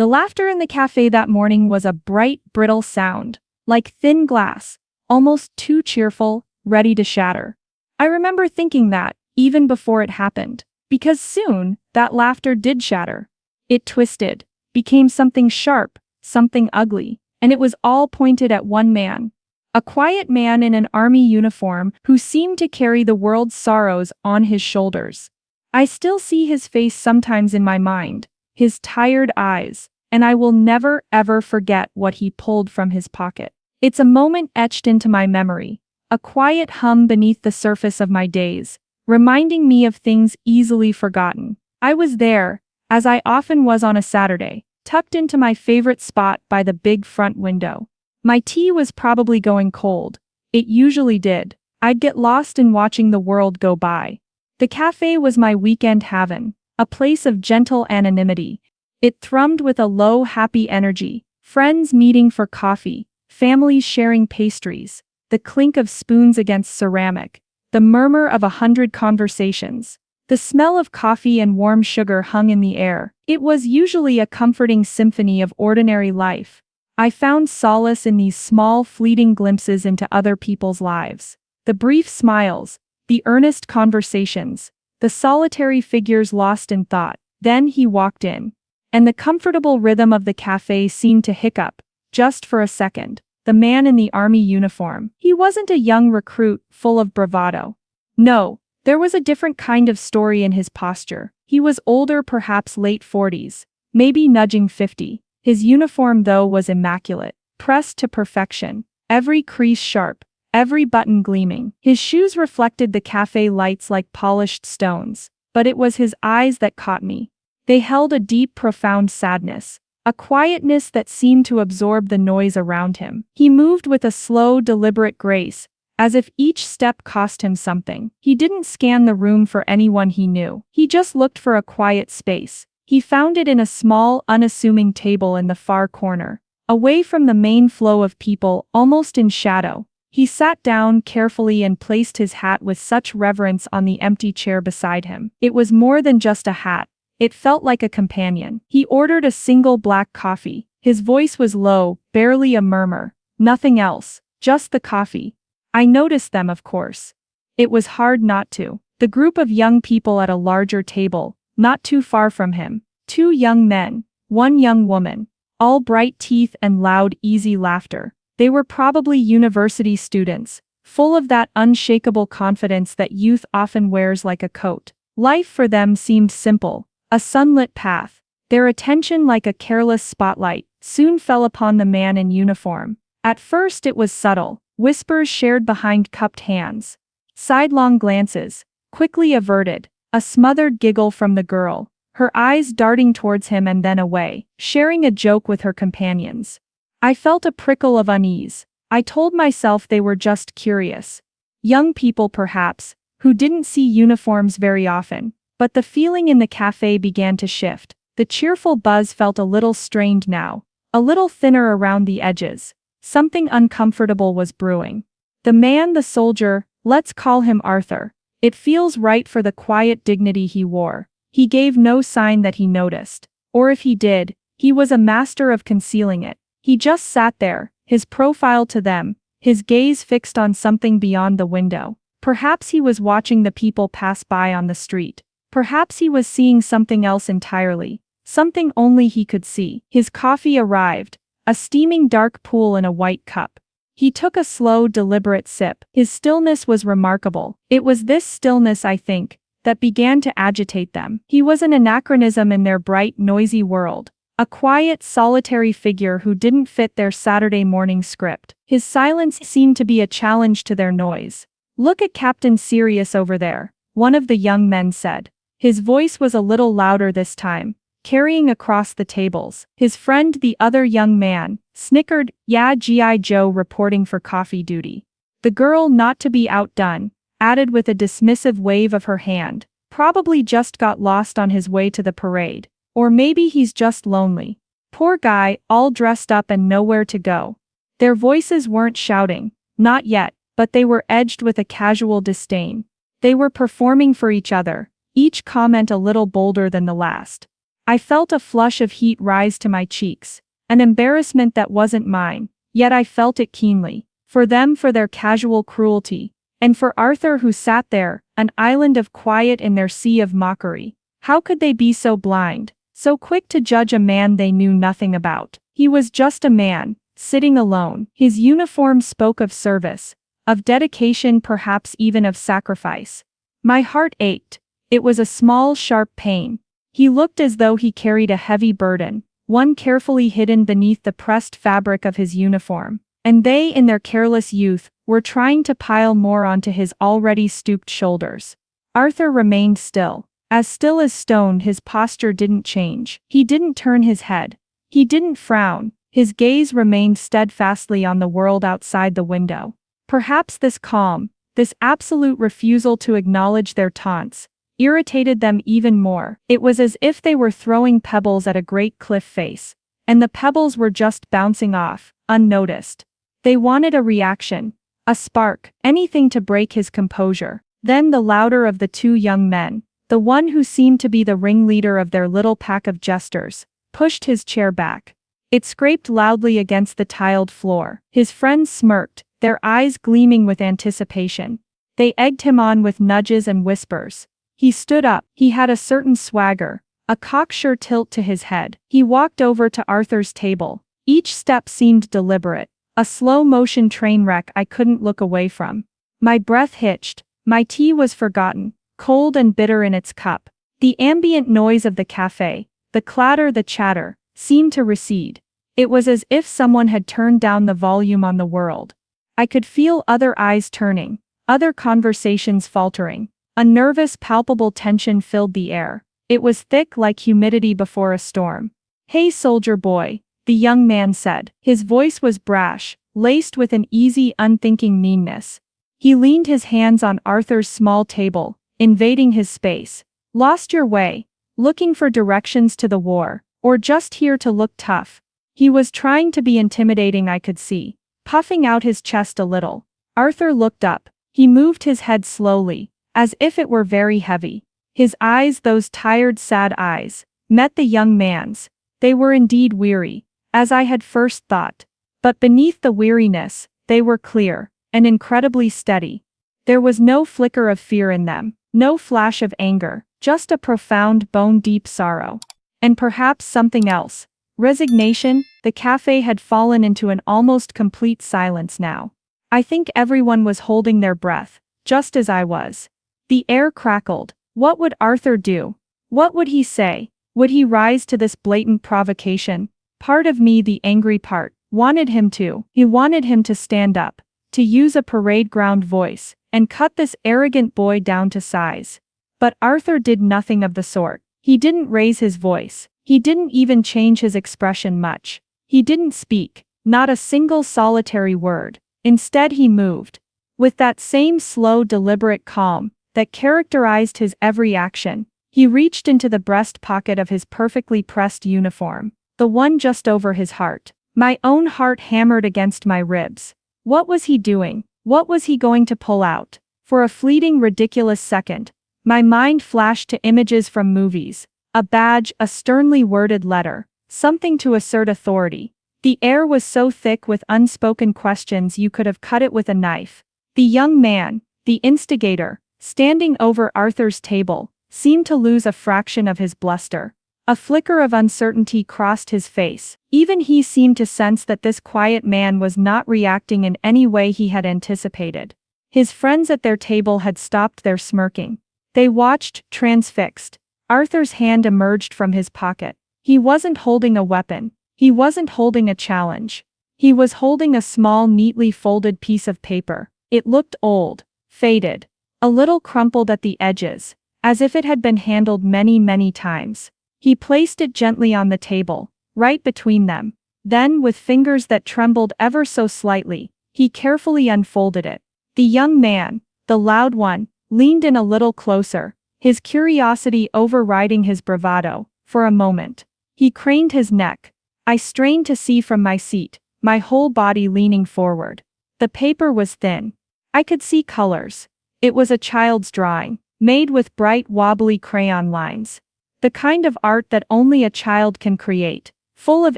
The laughter in the cafe that morning was a bright, brittle sound, like thin glass, almost too cheerful, ready to shatter. I remember thinking that, even before it happened, because soon, that laughter did shatter. It twisted, became something sharp, something ugly, and it was all pointed at one man. A quiet man in an army uniform who seemed to carry the world's sorrows on his shoulders. I still see his face sometimes in my mind, his tired eyes, and I will never ever forget what he pulled from his pocket. It's a moment etched into my memory, a quiet hum beneath the surface of my days, reminding me of things easily forgotten. I was there, as I often was on a Saturday, tucked into my favorite spot by the big front window. My tea was probably going cold. It usually did. I'd get lost in watching the world go by. The cafe was my weekend haven, a place of gentle anonymity. It thrummed with a low, happy energy, friends meeting for coffee, families sharing pastries, the clink of spoons against ceramic, the murmur of 100 conversations. The smell of coffee and warm sugar hung in the air. It was usually a comforting symphony of ordinary life. I found solace in these small, fleeting glimpses into other people's lives. The brief smiles, the earnest conversations, the solitary figures lost in thought. Then he walked in. And the comfortable rhythm of the cafe seemed to hiccup, just for a second. The man in the army uniform. He wasn't a young recruit, full of bravado. No, there was a different kind of story in his posture. He was older, perhaps late 40s, maybe nudging 50. His uniform, though, was immaculate, pressed to perfection, every crease sharp, every button gleaming. His shoes reflected the cafe lights like polished stones, but it was his eyes that caught me. They held a deep, profound sadness, a quietness that seemed to absorb the noise around him. He moved with a slow, deliberate grace, as if each step cost him something. He didn't scan the room for anyone he knew. He just looked for a quiet space. He found it in a small, unassuming table in the far corner, away from the main flow of people, almost in shadow. He sat down carefully and placed his hat with such reverence on the empty chair beside him. It was more than just a hat. It felt like a companion. He ordered a single black coffee. His voice was low, barely a murmur. Nothing else, just the coffee. I noticed them, of course. It was hard not to. The group of young people at a larger table, not too far from him. 2 young men, 1 young woman, all bright teeth and loud, easy laughter. They were probably university students, full of that unshakable confidence that youth often wears like a coat. Life for them seemed simple, a sunlit path. Their attention, like a careless spotlight, soon fell upon the man in uniform. At first it was subtle, whispers shared behind cupped hands, sidelong glances, quickly averted, a smothered giggle from the girl, her eyes darting towards him and then away, sharing a joke with her companions. I felt a prickle of unease. I told myself they were just curious. Young people, perhaps, who didn't see uniforms very often. But the feeling in the cafe began to shift. The cheerful buzz felt a little strained now, a little thinner around the edges. Something uncomfortable was brewing. The man, the soldier, let's call him Arthur. It feels right for the quiet dignity he wore. He gave no sign that he noticed. Or if he did, he was a master of concealing it. He just sat there, his profile to them, his gaze fixed on something beyond the window. Perhaps he was watching the people pass by on the street. Perhaps he was seeing something else entirely, something only he could see. His coffee arrived, a steaming dark pool in a white cup. He took a slow, deliberate sip. His stillness was remarkable. It was this stillness, I think, that began to agitate them. He was an anachronism in their bright, noisy world. A quiet, solitary figure who didn't fit their Saturday morning script. His silence seemed to be a challenge to their noise. "Look at Captain Sirius over there," one of the young men said. His voice was a little louder this time, carrying across the tables. His friend, the other young man, snickered, "Yeah, G.I. Joe reporting for coffee duty." The girl, not to be outdone, added with a dismissive wave of her hand, "Probably just got lost on his way to the parade. Or maybe he's just lonely. Poor guy, all dressed up and nowhere to go." Their voices weren't shouting, not yet, but they were edged with a casual disdain. They were performing for each other, each comment a little bolder than the last. I felt a flush of heat rise to my cheeks, an embarrassment that wasn't mine, yet I felt it keenly. For them for their casual cruelty, and for Arthur who sat there, an island of quiet in their sea of mockery. How could they be so blind, so quick to judge a man they knew nothing about? He was just a man, sitting alone. His uniform spoke of service, of dedication, perhaps even of sacrifice. My heart ached. It was a small, sharp pain. He looked as though he carried a heavy burden, one carefully hidden beneath the pressed fabric of his uniform. And they, in their careless youth, were trying to pile more onto his already stooped shoulders. Arthur remained still as stone. His posture didn't change. He didn't turn his head. He didn't frown. His gaze remained steadfastly on the world outside the window. Perhaps this calm, this absolute refusal to acknowledge their taunts, irritated them even more. It was as if they were throwing pebbles at a great cliff face, and the pebbles were just bouncing off, unnoticed. They wanted a reaction, a spark, anything to break his composure. Then the louder of the two young men, the one who seemed to be the ringleader of their little pack of jesters, pushed his chair back. It scraped loudly against the tiled floor. His friends smirked, their eyes gleaming with anticipation. They egged him on with nudges and whispers. He stood up. He had a certain swagger, a cocksure tilt to his head. He walked over to Arthur's table. Each step seemed deliberate. A slow-motion train wreck I couldn't look away from. My breath hitched. My tea was forgotten, cold and bitter in its cup. The ambient noise of the cafe, the clatter, the chatter, seemed to recede. It was as if someone had turned down the volume on the world. I could feel other eyes turning, other conversations faltering. A nervous, palpable tension filled the air. It was thick like humidity before a storm. "Hey, soldier boy," the young man said. His voice was brash, laced with an easy, unthinking meanness. He leaned his hands on Arthur's small table, invading his space. "Lost your way? Looking for directions to the war? Or just here to look tough?" He was trying to be intimidating, I could see, puffing out his chest a little. Arthur looked up. He moved his head slowly, as if it were very heavy. His eyes, those tired, sad eyes, met the young man's. They were indeed weary, as I had first thought. But beneath the weariness, they were clear, and incredibly steady. There was no flicker of fear in them, no flash of anger, just a profound, bone-deep sorrow. And perhaps something else. Resignation. The cafe had fallen into an almost complete silence now. I think everyone was holding their breath, just as I was. The air crackled. What would Arthur do? What would he say? Would he rise to this blatant provocation? Part of me, the angry part, wanted him to. He wanted him to stand up, to use a parade ground voice, and cut this arrogant boy down to size. But Arthur did nothing of the sort. He didn't raise his voice. He didn't even change his expression much. He didn't speak, not a single solitary word. Instead he moved. With that same slow, deliberate calm that characterized his every action, he reached into the breast pocket of his perfectly pressed uniform, the one just over his heart. My own heart hammered against my ribs. What was he doing? What was he going to pull out? For a fleeting, ridiculous second, my mind flashed to images from movies. A badge, a sternly worded letter, something to assert authority. The air was so thick with unspoken questions you could have cut it with a knife. The young man, the instigator, standing over Arthur's table, seemed to lose a fraction of his bluster. A flicker of uncertainty crossed his face. Even he seemed to sense that this quiet man was not reacting in any way he had anticipated. His friends at their table had stopped their smirking. They watched, transfixed. Arthur's hand emerged from his pocket. He wasn't holding a weapon. He wasn't holding a challenge. He was holding a small, neatly folded piece of paper. It looked old, faded, a little crumpled at the edges, as if it had been handled many, many times. He placed it gently on the table, right between them. Then, with fingers that trembled ever so slightly, he carefully unfolded it. The young man, the loud one, leaned in a little closer, his curiosity overriding his bravado. For a moment, he craned his neck. I strained to see from my seat, my whole body leaning forward. The paper was thin. I could see colors. It was a child's drawing, made with bright, wobbly crayon lines. The kind of art that only a child can create, full of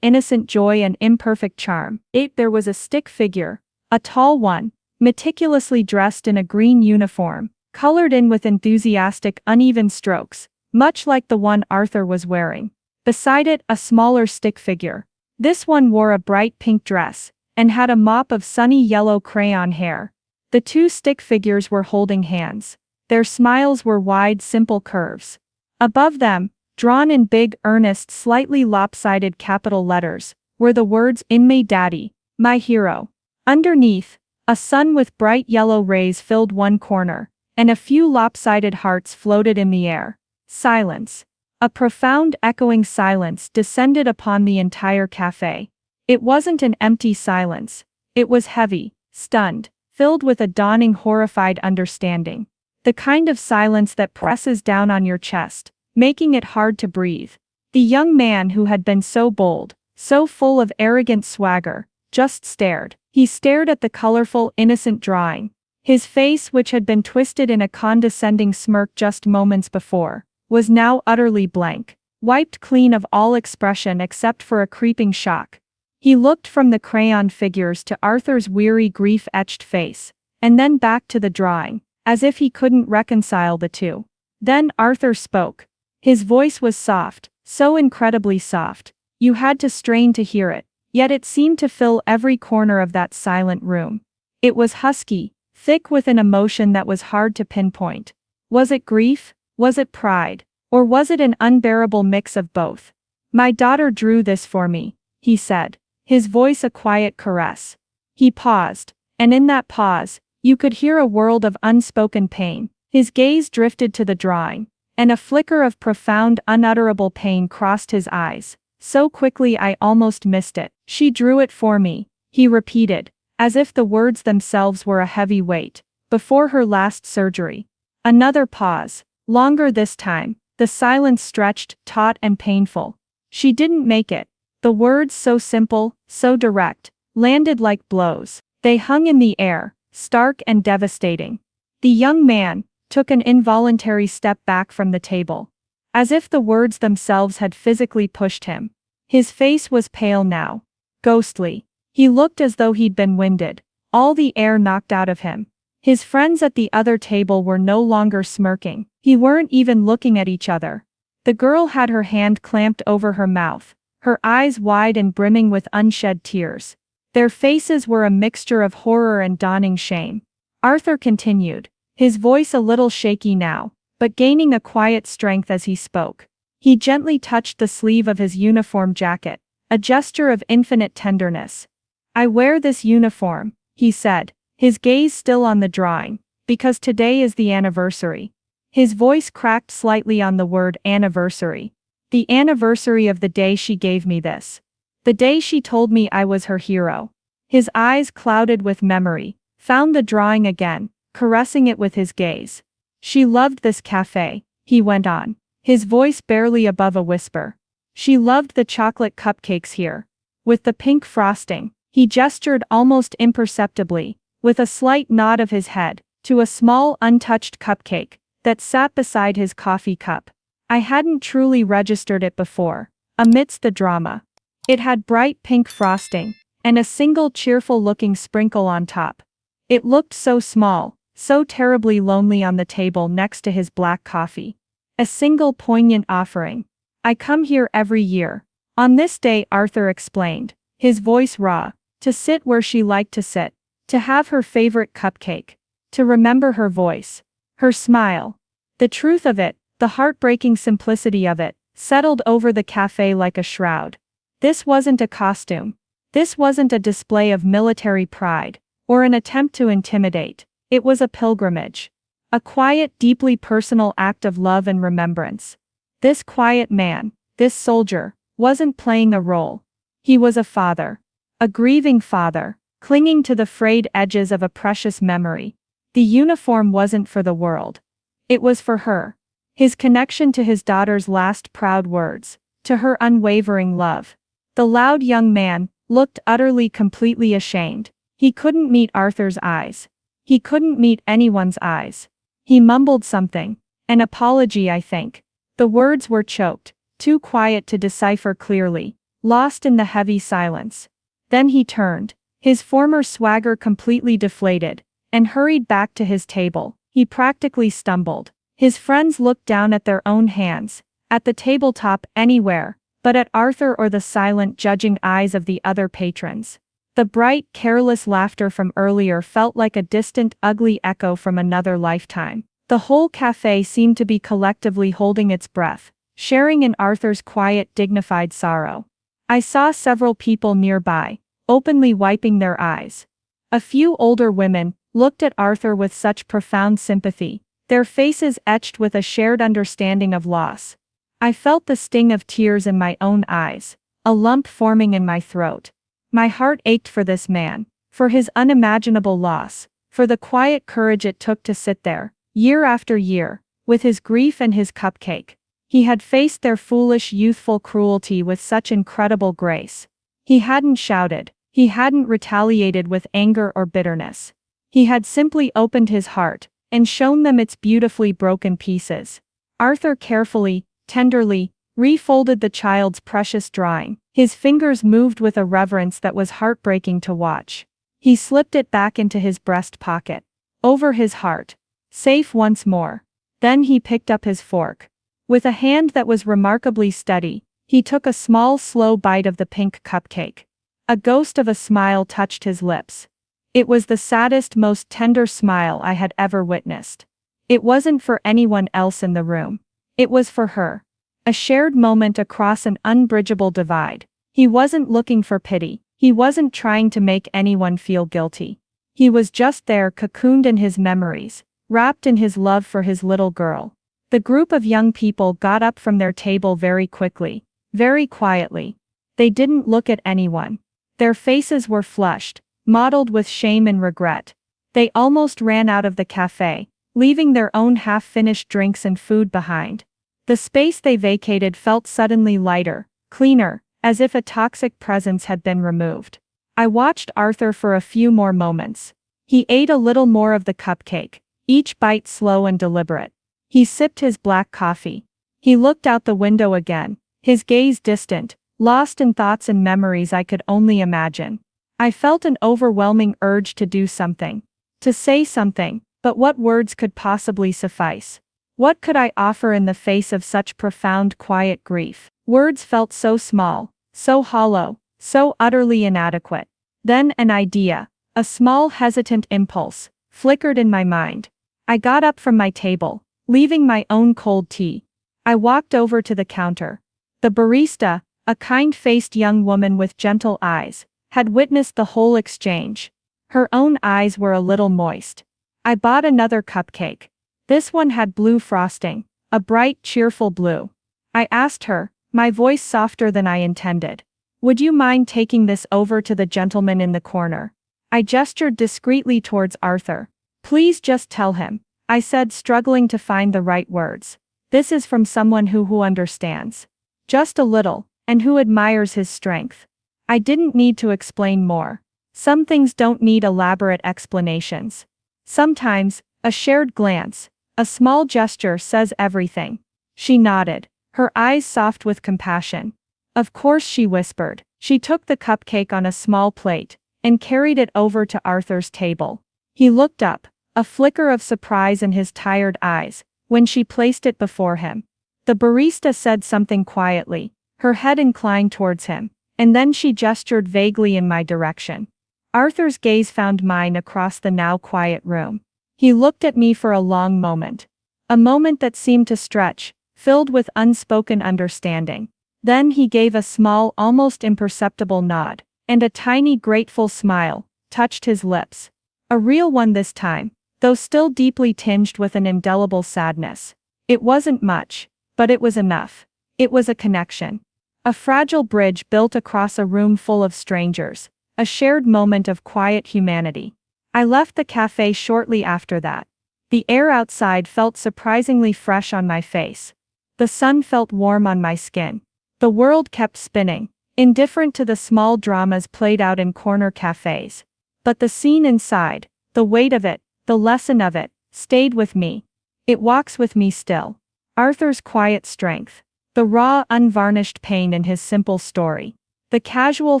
innocent joy and imperfect charm. There was a stick figure, a tall one, meticulously dressed in a green uniform, colored in with enthusiastic uneven strokes, much like the one Arthur was wearing. Beside it, a smaller stick figure. This one wore a bright pink dress, and had a mop of sunny yellow crayon hair. The two stick figures were holding hands. Their smiles were wide, simple curves. Above them, drawn in big, earnest, slightly lopsided capital letters, were the words, "In me daddy, my hero." Underneath, a sun with bright yellow rays filled one corner, and a few lopsided hearts floated in the air. Silence. A profound echoing silence descended upon the entire cafe. It wasn't an empty silence. It was heavy, stunned, filled with a dawning horrified understanding. The kind of silence that presses down on your chest, making it hard to breathe. The young man who had been so bold, so full of arrogant swagger, just stared. He stared at the colorful, innocent drawing. His face, which had been twisted in a condescending smirk just moments before, was now utterly blank, wiped clean of all expression except for a creeping shock. He looked from the crayon figures to Arthur's weary, grief-etched face, and then back to the drawing, as if he couldn't reconcile the two. Then Arthur spoke. His voice was soft, so incredibly soft, you had to strain to hear it, yet it seemed to fill every corner of that silent room. It was husky, thick with an emotion that was hard to pinpoint. Was it grief? Was it pride? Or was it an unbearable mix of both? "My daughter drew this for me," he said, his voice a quiet caress. He paused, and in that pause, you could hear a world of unspoken pain. His gaze drifted to the drawing, and a flicker of profound, unutterable pain crossed his eyes. "So quickly I almost missed it. She drew it for me," he repeated, as if the words themselves were a heavy weight. "Before her last surgery." Another pause, longer this time, the silence stretched, taut and painful. "She didn't make it." The words, so simple, so direct, landed like blows. They hung in the air, stark and devastating. The young man took an involuntary step back from the table, as if the words themselves had physically pushed him. His face was pale now, ghostly. He looked as though he'd been winded, all the air knocked out of him. His friends at the other table were no longer smirking. He weren't even looking at each other. The girl had her hand clamped over her mouth, her eyes wide and brimming with unshed tears. Their faces were a mixture of horror and dawning shame. Arthur continued, his voice a little shaky now, but gaining a quiet strength as he spoke. He gently touched the sleeve of his uniform jacket, a gesture of infinite tenderness. "I wear this uniform," he said, his gaze still on the drawing, "because today is the anniversary." His voice cracked slightly on the word anniversary. "The anniversary of the day she gave me this. The day she told me I was her hero." His eyes, clouded with memory, found the drawing again, caressing it with his gaze. "She loved this cafe," he went on, his voice barely above a whisper. "She loved the chocolate cupcakes here. With the pink frosting." He gestured almost imperceptibly, with a slight nod of his head, to a small untouched cupcake that sat beside his coffee cup. "I hadn't truly registered it before, amidst the drama. It had bright pink frosting, and a single cheerful-looking sprinkle on top. It looked so small, so terribly lonely on the table next to his black coffee. A single poignant offering. I come here every year. On this day," Arthur explained, his voice raw, "to sit where she liked to sit, to have her favorite cupcake, to remember her voice, her smile." The truth of it, the heartbreaking simplicity of it, settled over the cafe like a shroud. This wasn't a costume. This wasn't a display of military pride, or an attempt to intimidate. It was a pilgrimage. A quiet, deeply personal act of love and remembrance. This quiet man, this soldier, wasn't playing a role. He was a father. A grieving father, clinging to the frayed edges of a precious memory. The uniform wasn't for the world. It was for her. His connection to his daughter's last proud words, to her unwavering love. The loud young man looked utterly, completely ashamed. He couldn't meet Arthur's eyes. He couldn't meet anyone's eyes. He mumbled something. "An apology, I think." The words were choked, too quiet to decipher clearly, lost in the heavy silence. Then he turned, his former swagger completely deflated, and hurried back to his table. He practically stumbled. His friends looked down at their own hands, at the tabletop anywhere, but at Arthur or the silent judging eyes of the other patrons. The bright, careless laughter from earlier felt like a distant, ugly echo from another lifetime. The whole cafe seemed to be collectively holding its breath, sharing in Arthur's quiet, dignified sorrow. I saw several people nearby, openly wiping their eyes. A few older women looked at Arthur with such profound sympathy, their faces etched with a shared understanding of loss. I felt the sting of tears in my own eyes, a lump forming in my throat. My heart ached for this man, for his unimaginable loss, for the quiet courage it took to sit there, year after year, with his grief and his cupcake. He had faced their foolish youthful cruelty with such incredible grace. He hadn't shouted, he hadn't retaliated with anger or bitterness. He had simply opened his heart, and shown them its beautifully broken pieces. Arthur carefully, tenderly, refolded the child's precious drawing. His fingers moved with a reverence that was heartbreaking to watch. He slipped it back into his breast pocket, over his heart, safe once more. Then he picked up his fork. With a hand that was remarkably steady, he took a small, slow bite of the pink cupcake. A ghost of a smile touched his lips. It was the saddest, most tender smile I had ever witnessed. It wasn't for anyone else in the room. It was for her. A shared moment across an unbridgeable divide. He wasn't looking for pity. He wasn't trying to make anyone feel guilty. He was just there, cocooned in his memories, wrapped in his love for his little girl. The group of young people got up from their table very quickly, very quietly. They didn't look at anyone. Their faces were flushed, mottled with shame and regret. They almost ran out of the cafe, leaving their own half-finished drinks and food behind. The space they vacated felt suddenly lighter, cleaner, as if a toxic presence had been removed. I watched Arthur for a few more moments. He ate a little more of the cupcake, each bite slow and deliberate. He sipped his black coffee. He looked out the window again, his gaze distant, lost in thoughts and memories I could only imagine. I felt an overwhelming urge to do something, to say something, but what words could possibly suffice? What could I offer in the face of such profound, quiet grief? Words felt so small, so hollow, so utterly inadequate. Then an idea, a small hesitant impulse, flickered in my mind. I got up from my table, leaving my own cold tea. I walked over to the counter. The barista, a kind-faced young woman with gentle eyes, had witnessed the whole exchange. Her own eyes were a little moist. I bought another cupcake. This one had blue frosting, a bright, cheerful blue. I asked her, my voice softer than I intended. Would you mind taking this over to the gentleman in the corner? I gestured discreetly towards Arthur. Please just tell him, I said, struggling to find the right words. This is from someone who understands. Just a little, and who admires his strength. I didn't need to explain more. Some things don't need elaborate explanations. Sometimes, a shared glance, a small gesture says everything. She nodded, her eyes soft with compassion. Of course, she whispered. She took the cupcake on a small plate, and carried it over to Arthur's table. He looked up, a flicker of surprise in his tired eyes, when she placed it before him. The barista said something quietly, her head inclined towards him, and then she gestured vaguely in my direction. Arthur's gaze found mine across the now quiet room. He looked at me for a long moment. A moment that seemed to stretch, filled with unspoken understanding. Then he gave a small, almost imperceptible nod, and a tiny grateful smile touched his lips. A real one this time, though still deeply tinged with an indelible sadness. It wasn't much, but it was enough. It was a connection. A fragile bridge built across a room full of strangers, a shared moment of quiet humanity. I left the cafe shortly after that. The air outside felt surprisingly fresh on my face. The sun felt warm on my skin. The world kept spinning, indifferent to the small dramas played out in corner cafes. But the scene inside, the weight of it, the lesson of it, stayed with me. It walks with me still. Arthur's quiet strength. The raw, unvarnished pain in his simple story. The casual,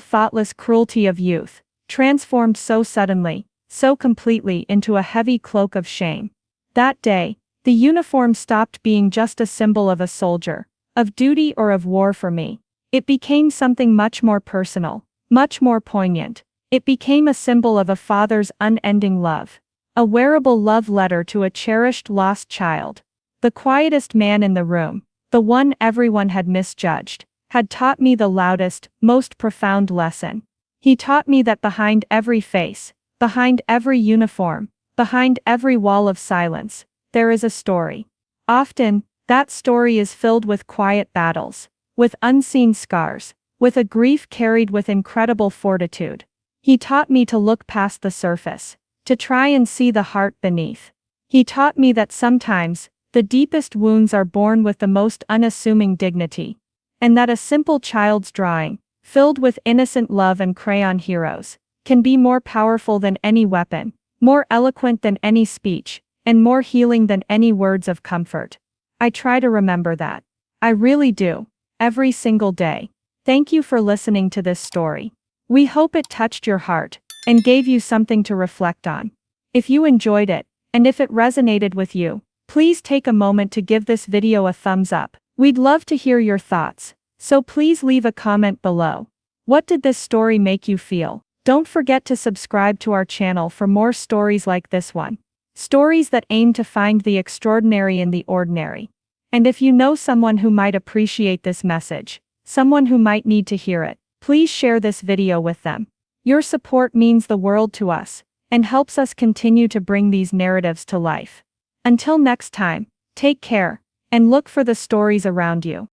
thoughtless cruelty of youth, transformed so suddenly, so completely into a heavy cloak of shame. That day, the uniform stopped being just a symbol of a soldier, of duty or of war for me. It became something much more personal, much more poignant. It became a symbol of a father's unending love. A wearable love letter to a cherished lost child. The quietest man in the room, the one everyone had misjudged, had taught me the loudest, most profound lesson. He taught me that behind every face, behind every uniform, behind every wall of silence, there is a story. Often, that story is filled with quiet battles, with unseen scars, with a grief carried with incredible fortitude. He taught me to look past the surface, to try and see the heart beneath. He taught me that sometimes, the deepest wounds are borne with the most unassuming dignity. And that a simple child's drawing, filled with innocent love and crayon heroes, can be more powerful than any weapon, more eloquent than any speech, and more healing than any words of comfort. I try to remember that. I really do. Every single day. Thank you for listening to this story. We hope it touched your heart, and gave you something to reflect on. If you enjoyed it, and if it resonated with you, please take a moment to give this video a thumbs up. We'd love to hear your thoughts, so please leave a comment below. What did this story make you feel? Don't forget to subscribe to our channel for more stories like this one. Stories that aim to find the extraordinary in the ordinary. And if you know someone who might appreciate this message, someone who might need to hear it, please share this video with them. Your support means the world to us, and helps us continue to bring these narratives to life. Until next time, take care, and look for the stories around you.